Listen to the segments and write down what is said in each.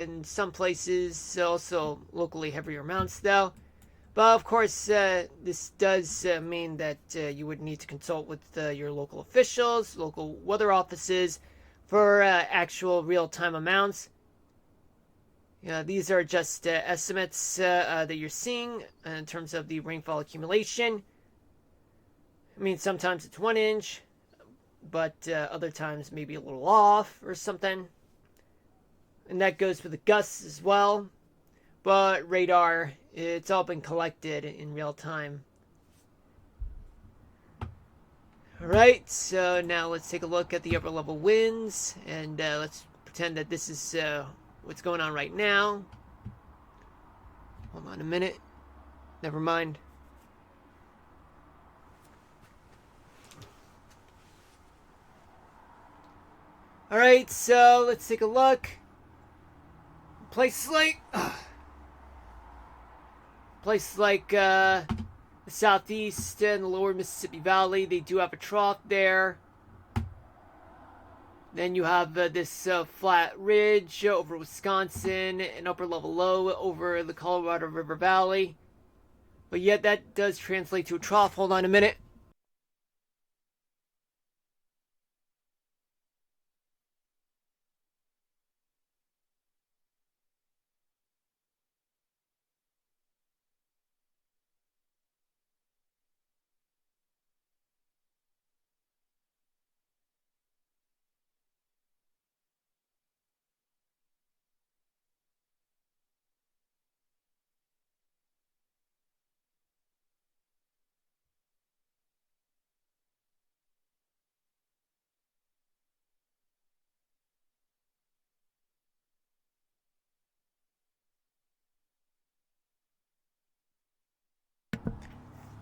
in some places, also locally heavier amounts though. But of course, this does mean that you would need to consult with your local officials, local weather offices for actual real time amounts. These are just estimates that you're seeing in terms of the rainfall accumulation. I mean, sometimes it's 1 inch, but other times maybe a little off or something. And that goes for the gusts as well. But radar, it's all been collected in real time. Alright, so now let's take a look at the upper level winds, and let's pretend that this is what's going on right now. Hold on a minute. Never mind. Alright, so let's take a look. Places like the southeast and the lower Mississippi Valley, they do have a trough there. Then you have this flat ridge over Wisconsin, an upper level low over the Colorado River Valley. But yet that does translate to a trough. Hold on a minute.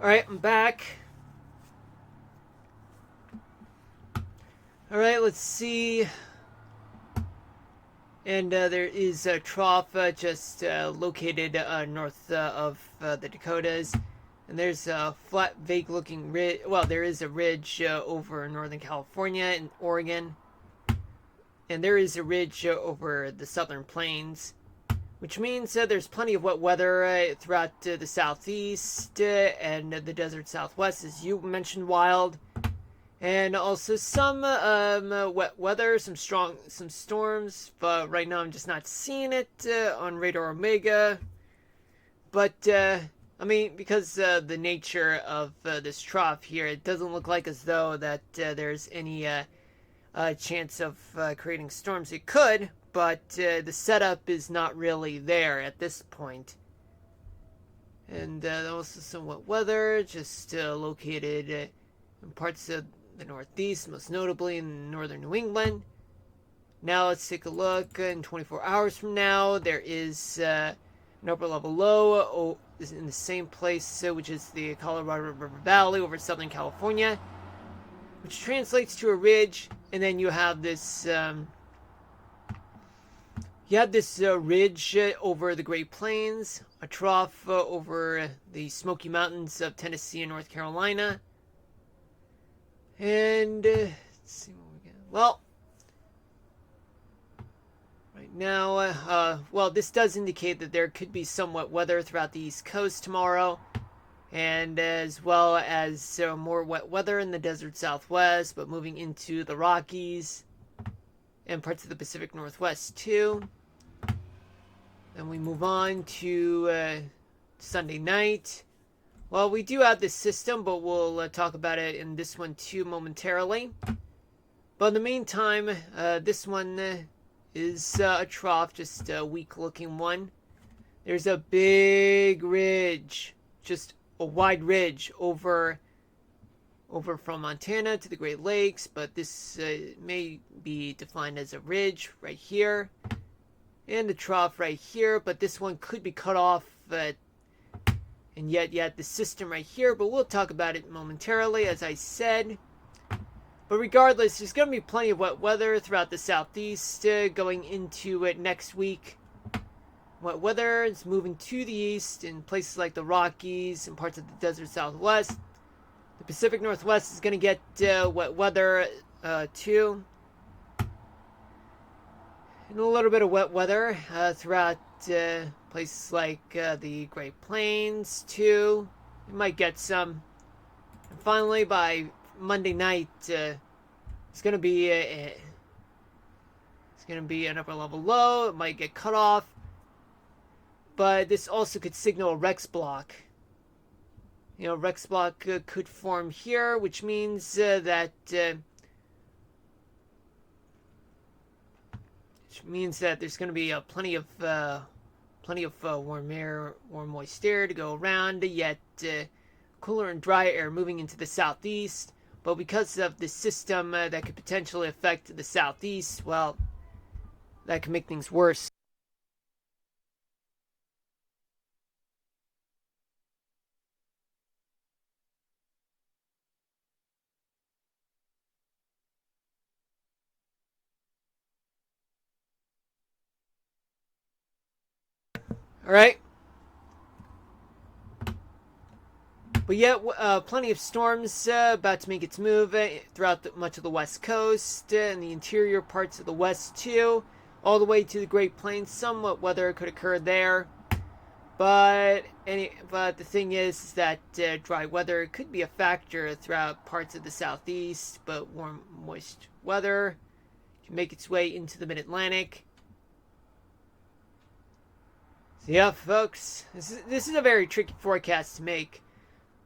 Alright, I'm back. Alright, let's see. And there is a trough just located north of the Dakotas. And there's a flat, vague looking ridge. Well, there is a ridge over Northern California and Oregon. And there is a ridge over the Southern Plains, which means there's plenty of wet weather throughout the southeast and the desert southwest, as you mentioned, Wild. And also some wet weather, some storms, but right now I'm just not seeing it on Radar Omega. But I mean, because the nature of this trough here, it doesn't look like as though that there's any chance of creating storms. It could, but the setup is not really there at this point. And also some wet weather, just located in parts of the Northeast, most notably in northern New England. Now let's take a look. In 24 hours from now, there is an upper level low in the same place, which is the Colorado River Valley over Southern California, which translates to a ridge. And then you have this ridge over the Great Plains, a trough over the Smoky Mountains of Tennessee and North Carolina. And let's see what we got. Well, right now, this does indicate that there could be some wet weather throughout the East Coast tomorrow, and as well as more wet weather in the desert Southwest, but moving into the Rockies and parts of the Pacific Northwest too. Then we move on to Sunday night. Well, we do have this system, but we'll talk about it in this one too momentarily. But in the meantime, this one is a trough, just a weak-looking one. There's a big ridge, just a wide ridge over from Montana to the Great Lakes, but this may be defined as a ridge right here, and the trough right here, but this one could be cut off and yet the system right here, but we'll talk about it momentarily, as I said. But regardless, there's going to be plenty of wet weather throughout the southeast going into it next week. Wet weather is moving to the east in places like the Rockies and parts of the desert southwest. The Pacific Northwest is going to get wet weather too. And a little bit of wet weather throughout places like the Great Plains, too. You might get some. And finally, by Monday night, it's going to be it's going to be an upper level low. It might get cut off. But this also could signal a Rex block. You know, Rex block could form here, which means that there's going to be plenty of warm air, warm moist air to go around. Yet cooler and dry air moving into the southeast. But because of this system that could potentially affect the southeast, well, that can make things worse. All right. But yet, plenty of storms about to make its move throughout much of the west coast and the interior parts of the west too, all the way to the Great Plains. Somewhat weather could occur there, but the thing is that dry weather could be a factor throughout parts of the southeast. But warm, moist weather can make its way into the Mid-Atlantic. So yeah, folks, this is a very tricky forecast to make.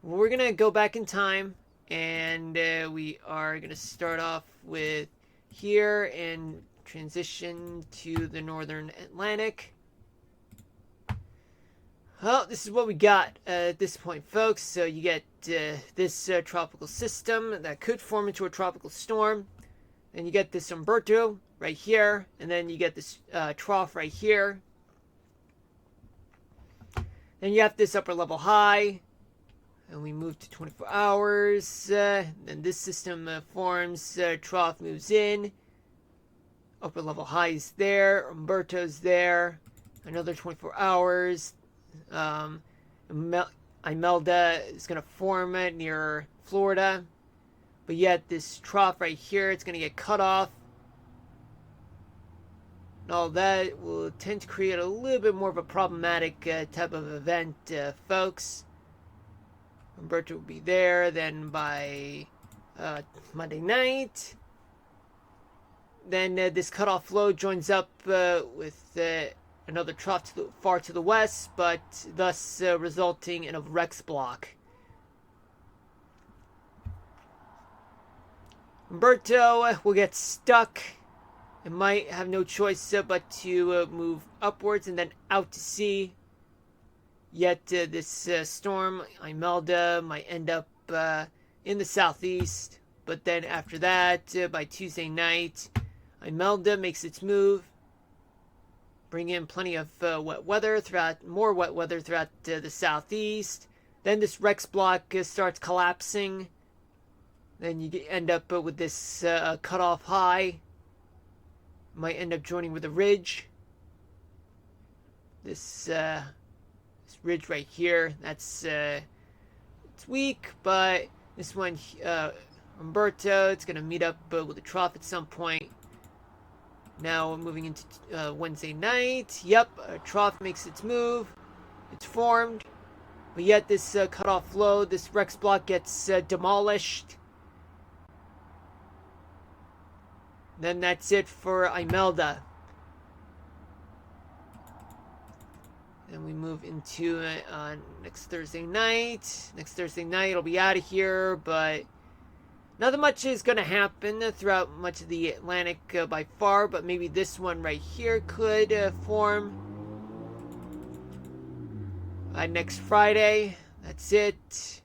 We're going to go back in time, and we are going to start off with here and transition to the northern Atlantic. Well, this is what we got at this point, folks. So you get this tropical system that could form into a tropical storm. Then you get this Umberto right here, and then you get this trough right here. Then you have this upper level high. And we move to 24 hours. Then this system forms. Trough moves in. Upper level high is there. Umberto's there. Another 24 hours. Imelda is going to form near Florida. But yet this trough right here, it's going to get cut off. And all that will tend to create a little bit more of a problematic type of event, folks. Umberto will be there. Then by Monday night, then this cutoff flow joins up with another trough far to the west, but thus resulting in a Rex block. Umberto will get stuck. It might have no choice but to move upwards and then out to sea. Yet this storm, Imelda, might end up in the southeast. But then after that, by Tuesday night, Imelda makes its move. Bring in plenty of more wet weather throughout the southeast. Then this Rex block starts collapsing. Then you end up with this cutoff high. Might end up joining with a ridge. This ridge right here, that's it's weak, but this one, Umberto, it's going to meet up with a trough at some point. Now moving into Wednesday night. Yep, a trough makes its move. It's formed. But yet this cutoff flow, this Rex block gets demolished. Then that's it for Imelda. Then we move into next Thursday night. Next Thursday night, it'll be out of here, but nothing much is going to happen throughout much of the Atlantic by far, but maybe this one right here could form next Friday. That's it.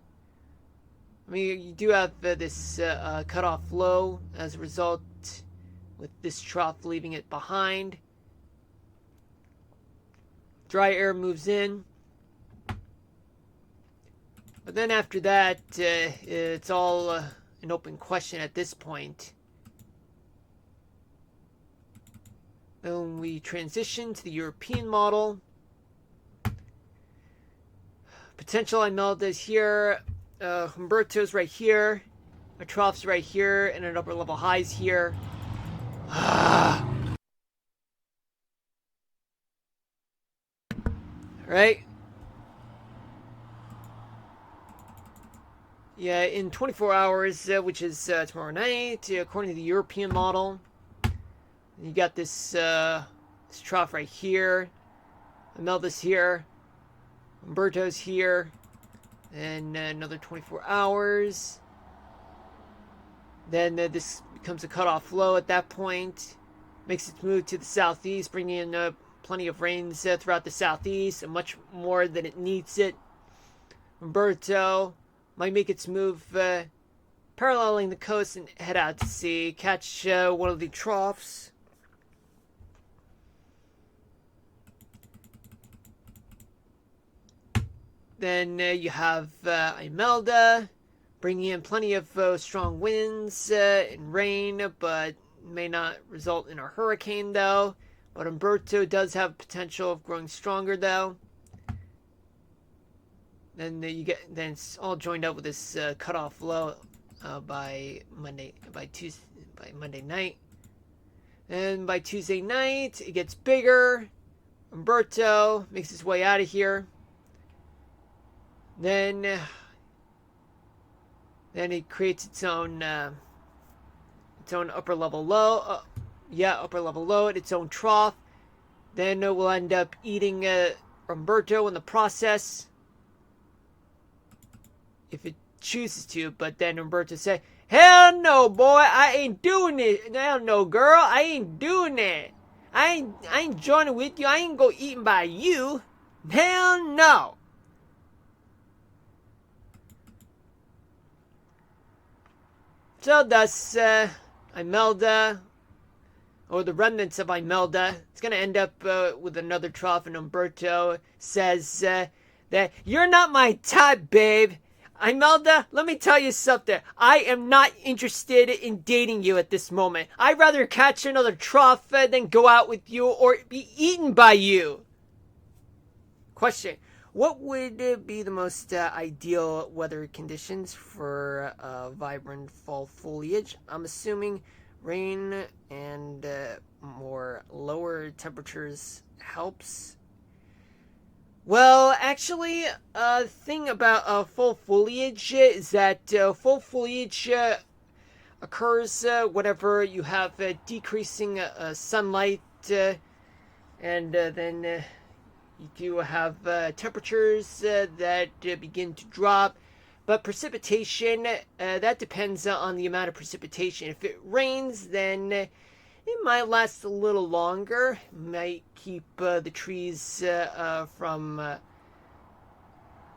I mean, you do have this cutoff low as a result, with this trough leaving it behind. Dry air moves in. But then after that, it's all an open question at this point. Then we transition to the European model. Potential Imelda's here. Humberto's right here. A trough's right here. And an upper level high's here. right? Yeah, in 24 hours, which is tomorrow night, according to the European model, you got this trough right here. Imelda's here. Umberto's here. And another 24 hours. Then this becomes a cutoff low at that point. Makes its move to the southeast, bringing in plenty of rains throughout the southeast, and much more than it needs it. Umberto might make its move paralleling the coast and head out to sea, catch one of the troughs. Then you have Imelda, bringing in plenty of strong winds and rain, but may not result in a hurricane though. But Umberto does have potential of growing stronger though. Then it's all joined up with this cutoff low by Monday night. And by Tuesday night, it gets bigger. Umberto makes his way out of here. Then it creates its own upper level low. Upper level low at its own trough. Then we'll end up eating Umberto in the process, if it chooses to. But then Umberto say, "Hell no, boy! I ain't doing it. Hell no, girl! I ain't doing it. I ain't joining with you. I ain't go eating by you. Hell no!" So thus, Imelda, or the remnants of Imelda, it's going to end up with another trough, and Umberto says that you're not my type, babe. Imelda, let me tell you something. I am not interested in dating you at this moment. I'd rather catch another trough than go out with you or be eaten by you. Question. What would be the most ideal weather conditions for vibrant fall foliage? I'm assuming rain and more lower temperatures helps. Well, actually, the thing about fall foliage is that fall foliage occurs whenever you have decreasing sunlight, and then you do have temperatures that begin to drop. But precipitation, that depends on the amount of precipitation. If it rains, then it might last a little longer. It might keep the trees from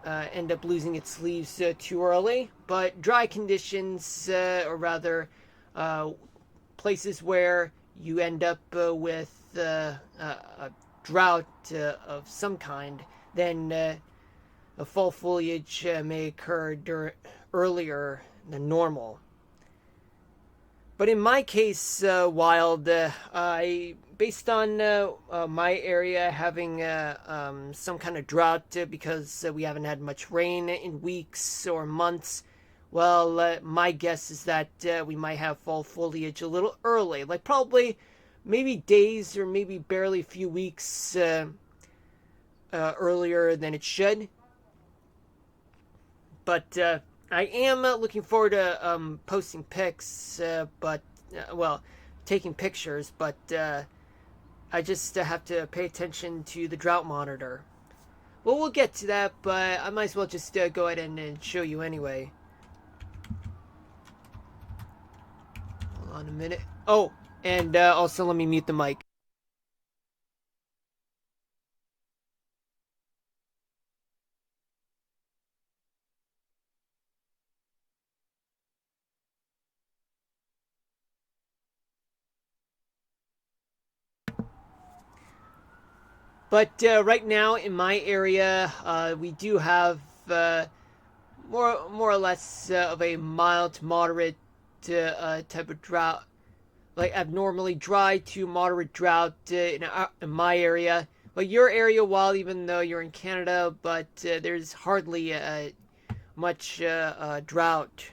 end up losing its leaves too early. But dry conditions, or rather places where you end up with a drought of some kind, then a fall foliage may occur earlier than normal. But in my case, Wild, based on my area having some kind of drought because we haven't had much rain in weeks or months, well, my guess is that we might have fall foliage a little early, like probably maybe days or maybe barely a few weeks earlier than it should. But I am looking forward to posting pics, taking pictures, but I just have to pay attention to the drought monitor. Well, we'll get to that, but I might as well just go ahead and show you anyway. Hold on a minute. Oh, and also let me mute the mic. But right now in my area, we do have more or less of a mild to moderate type of drought, like abnormally dry to moderate drought in my area. Well, your area, while even though you're in Canada, but there's hardly much drought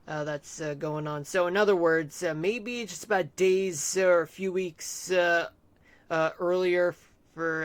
that's going on. So in other words, maybe just about days or a few weeks earlier for